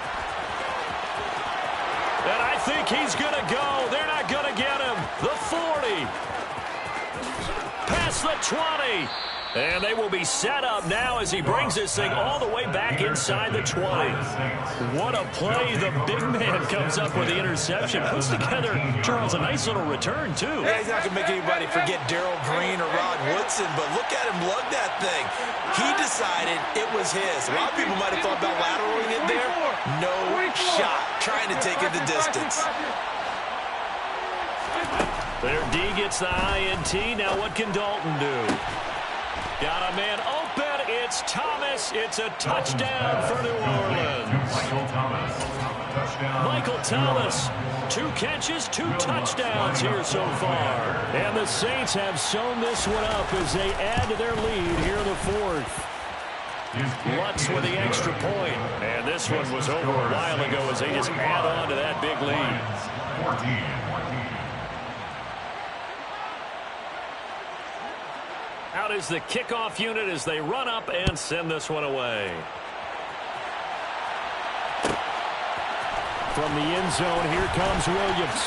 And I think he's going to go. They're not going to get him. The 40. Past the 20. And they will be set up now as he brings this thing all the way back inside the 20. What a play. The big man comes up with the interception. Puts together, Charles, a nice little return, too. Yeah, he's not going to make anybody forget Darrell Green or Rod Woodson, but look at him lug that thing. He decided it was his. A lot of people might have thought about lateraling it there. No shot. Trying to take it the distance. Their D gets the INT. Now what can Dalton do? Got a man open. It's Thomas. It's a touchdown for New Orleans. Michael Thomas. 2 catches, 2 touchdowns here so far. And the Saints have sewn this one up as they add to their lead here in the 4th. Lutz with the extra point. And this one was over a while ago as they just add on to that big lead. 14. Out is the kickoff unit as they run up and send this one away. From the end zone, here comes Williams.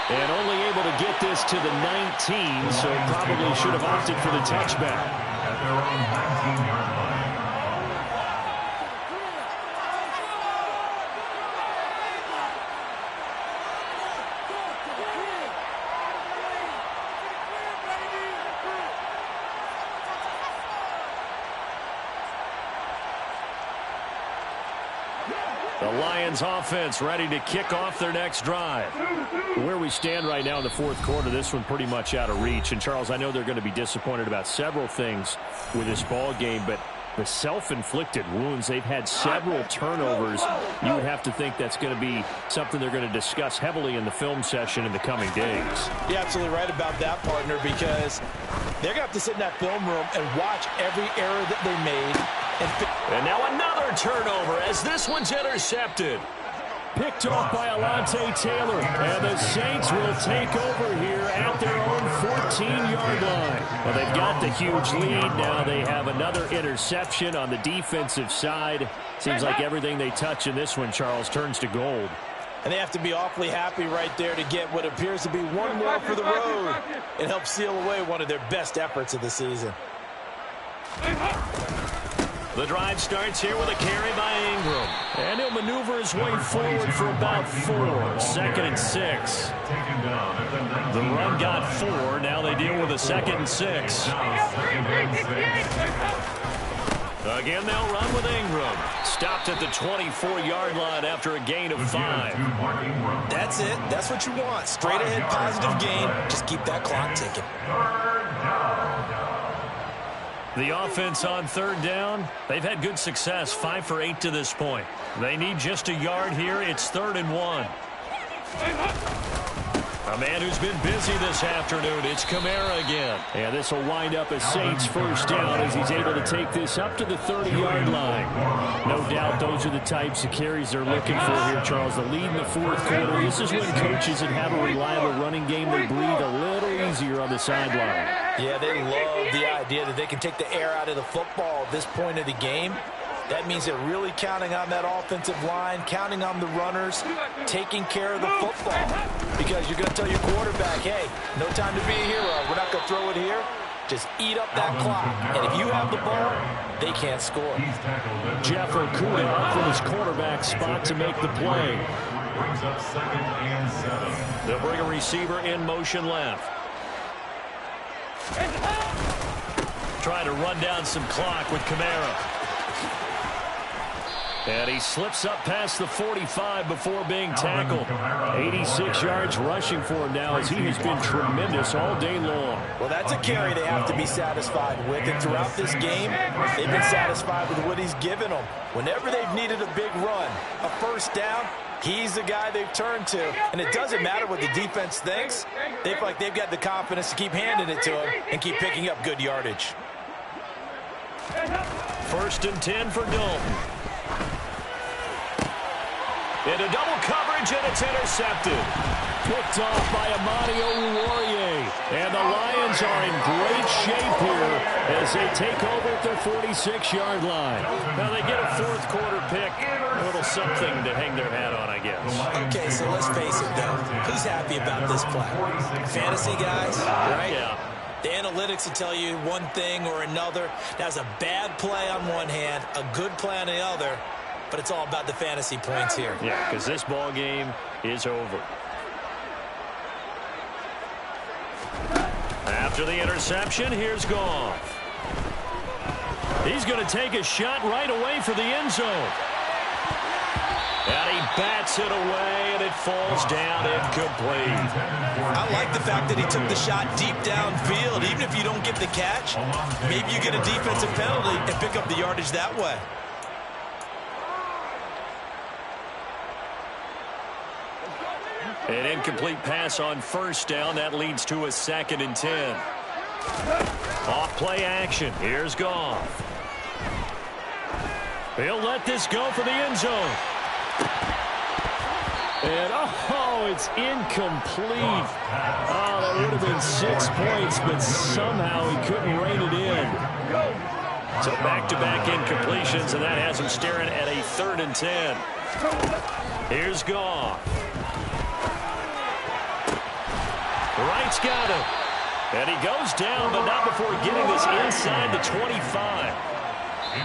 And only able to get this to the 19, so probably should have opted for the touchback. at their own 19-yard line. The Lions offense ready to kick off their next drive. Where we stand right now in the fourth quarter, this one pretty much out of reach. And, Charles, I know they're going to be disappointed about several things with this ball game, but the self-inflicted wounds, they've had several turnovers. You would have to think that's going to be something they're going to discuss heavily in the film session in the coming days. You're absolutely right about that, partner, because they're going to have to sit in that film room and watch every error that they made. And now another turnover as this one's intercepted. Picked off by Alontae Taylor, and the Saints will take over here at their own 14-yard line. Well, they've got the huge lead. Now they have another interception on the defensive side. Seems like everything they touch in this one, Charles, turns to gold. And they have to be awfully happy right there to get what appears to be one more for the road. It helps seal away one of their best efforts of the season. The drive starts here with a carry by Ingram. And he'll maneuver his way forward for about 4. 2nd and 6. The run got 4. Now they deal with a 2nd and 6. Again, they'll run with Ingram. Stopped at the 24-yard line after a gain of 5. That's it. That's what you want. Straight ahead, positive gain. Just keep that clock ticking. The offense on 3rd down, they've had good success, 5 for 8 to this point. They need just a yard here. It's 3rd and 1. A man who's been busy this afternoon, it's Kamara again. And this will wind up a Saints first down as he's able to take this up to the 30-yard line. No doubt those are the types of carries they're looking for here, Charles. The lead in the fourth quarter. This is when coaches that have a reliable running game, they breathe a little easier on the sideline. Yeah, they love the idea that they can take the air out of the football at this point of the game. That means they're really counting on that offensive line, counting on the runners, taking care of the football. Because you're going to tell your quarterback, hey, no time to be a hero. We're not going to throw it here. Just eat up that clock. And if you have the ball, they can't score. Jeff Okudah up from his quarterback spot to make the play. Brings up 2nd and 7. They'll bring a receiver in motion left. Trying to run down some clock with Kamara. And he slips up past the 45 before being tackled. 86 yards rushing for him now as he has been tremendous all day long. Well, that's a carry they have to be satisfied with. And throughout this game, they've been satisfied with what he's given them. Whenever they've needed a big run, a first down, he's the guy they've turned to. And it doesn't matter what the defense thinks. They feel like they've got the confidence to keep handing it to him and keep picking up good yardage. 1st and 10 for Dalton. Into double coverage, and it's intercepted. Picked off by Amani Oruwariye. And the Lions are in great shape here as they take over at their 46-yard line. Now they get a fourth quarter pick. A little something to hang their hat on, I guess. Okay, so let's face it, though. Who's happy about this play? Fantasy guys, right? Yeah. The analytics will tell you one thing or another. That's a bad play on one hand, a good play on the other. But it's all about the fantasy points here. Yeah, because this ball game is over. After the interception, here's Goff. He's going to take a shot right away for the end zone. And he bats it away, and it falls down incomplete. I like the fact that he took the shot deep downfield. Even if you don't get the catch, maybe you get a defensive penalty and pick up the yardage that way. An incomplete pass on first down. That leads to a 2nd and 10. Off play action. Here's Goff. He'll let this go for the end zone. And, oh, it's incomplete. Oh, that would have been 6 points, but somehow he couldn't rein it in. So back-to-back incompletions, and that has him staring at a 3rd and 10. Here's Goff. Wright's got him. And he goes down, but not before getting this inside the 25.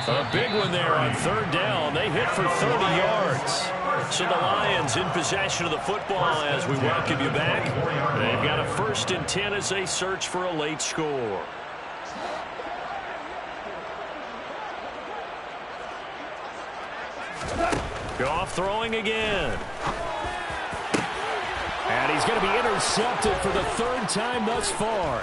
A big one there on third down. They hit for 30 yards. So the Lions in possession of the football as we welcome you back. They've got a 1st and 10 as they search for a late score. Goff throwing again. And he's going to be intercepted for the 3rd time thus far.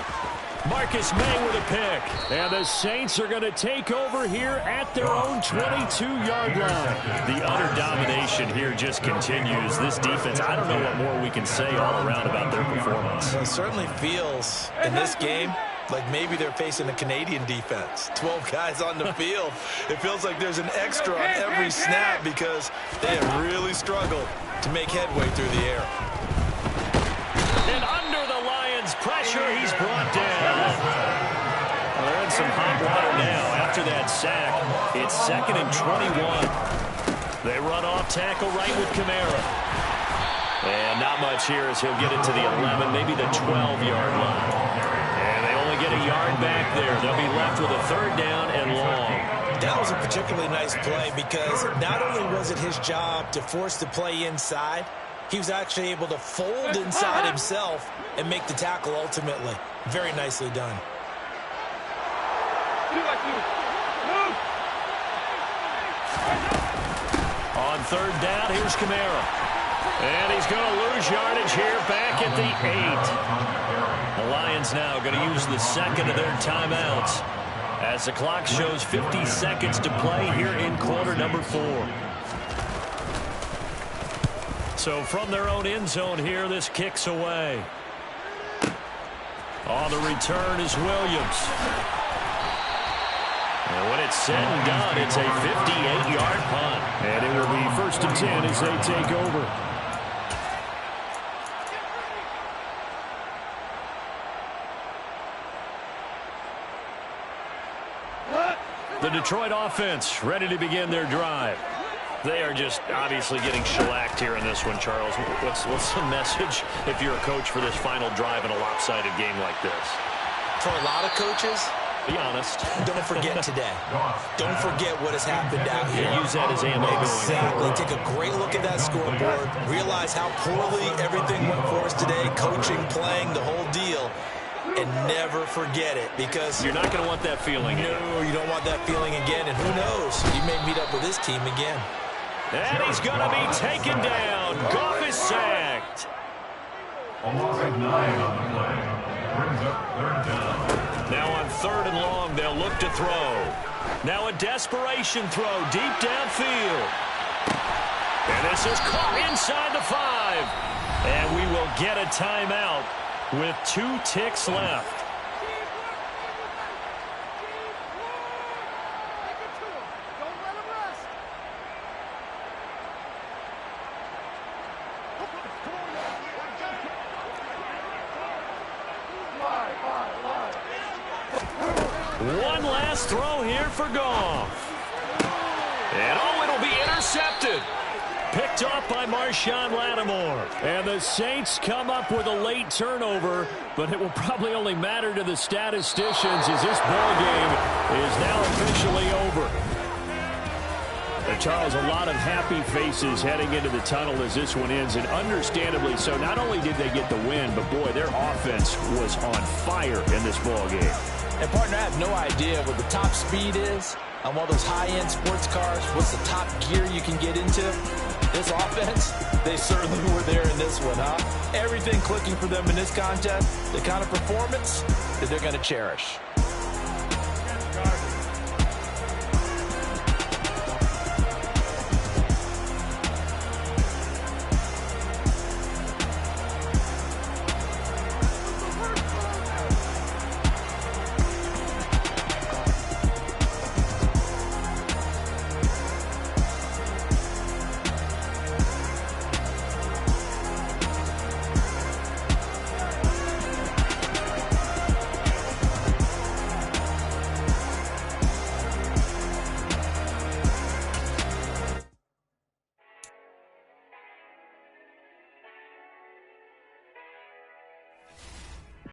Marcus May with a pick. And the Saints are going to take over here at their own 22-yard line. The utter domination here just continues. This defense, I don't know what more we can say all around about their performance. It certainly feels in this game like maybe they're facing a Canadian defense. 12 guys on the field. It feels like there's an extra on every snap because they have really struggled to make headway through the air. And under the Lions' pressure, he's brought down. Well, they're in some hot water now after that sack. It's 2nd and 21. They run off tackle right with Kamara. And not much here as he'll get it to the 11, maybe the 12-yard line. And they only get a yard back there. They'll be left with a 3rd down and long. That was a particularly nice play because not only was it his job to force the play inside, he was actually able to fold inside himself and make the tackle ultimately. Very nicely done. On 3rd down, here's Kamara. And he's going to lose yardage here back at the 8. The Lions now going to use the 2nd of their timeouts as the clock shows 50 seconds to play here in quarter number 4. So from their own end zone here, this kicks away. On the return is Williams. And when it's said and done, it's a 58-yard punt. And it will be 1st and 10 as they take over. The Detroit offense ready to begin their drive. They are just obviously getting shellacked here in this one, Charles. What's the message if you're a coach for this final drive in a lopsided game like this? For a lot of coaches, be honest. Don't forget today. Don't forget what has happened out here. Use that as ammo. Exactly. Take a great look at that scoreboard. Realize how poorly everything went for us today. Coaching, playing, the whole deal. And never forget it because you're not going to want that feeling again. No, you don't want that feeling again. And who knows? You may meet up with this team again. And he's going to be taken down. Goff is sacked. A loss of 9 on the play. Brings up 3rd down. Now on 3rd and long, they'll look to throw. Now a desperation throw deep downfield. And this is caught inside the 5. And we will get a timeout with 2 ticks left. One last throw here for Goff. And it'll be intercepted. Picked off by Marshawn Lattimore. And the Saints come up with a late turnover, but it will probably only matter to the statisticians as this ball game is now officially over. And Charles, a lot of happy faces heading into the tunnel as this one ends, and understandably so. Not only did they get the win, but boy, their offense was on fire in this ball game. And partner, I have no idea what the top speed is on one of those high-end sports cars. What's the top gear you can get into? This offense, they certainly were there in this one, huh? Everything clicking for them in this contest, the kind of performance that they're going to cherish.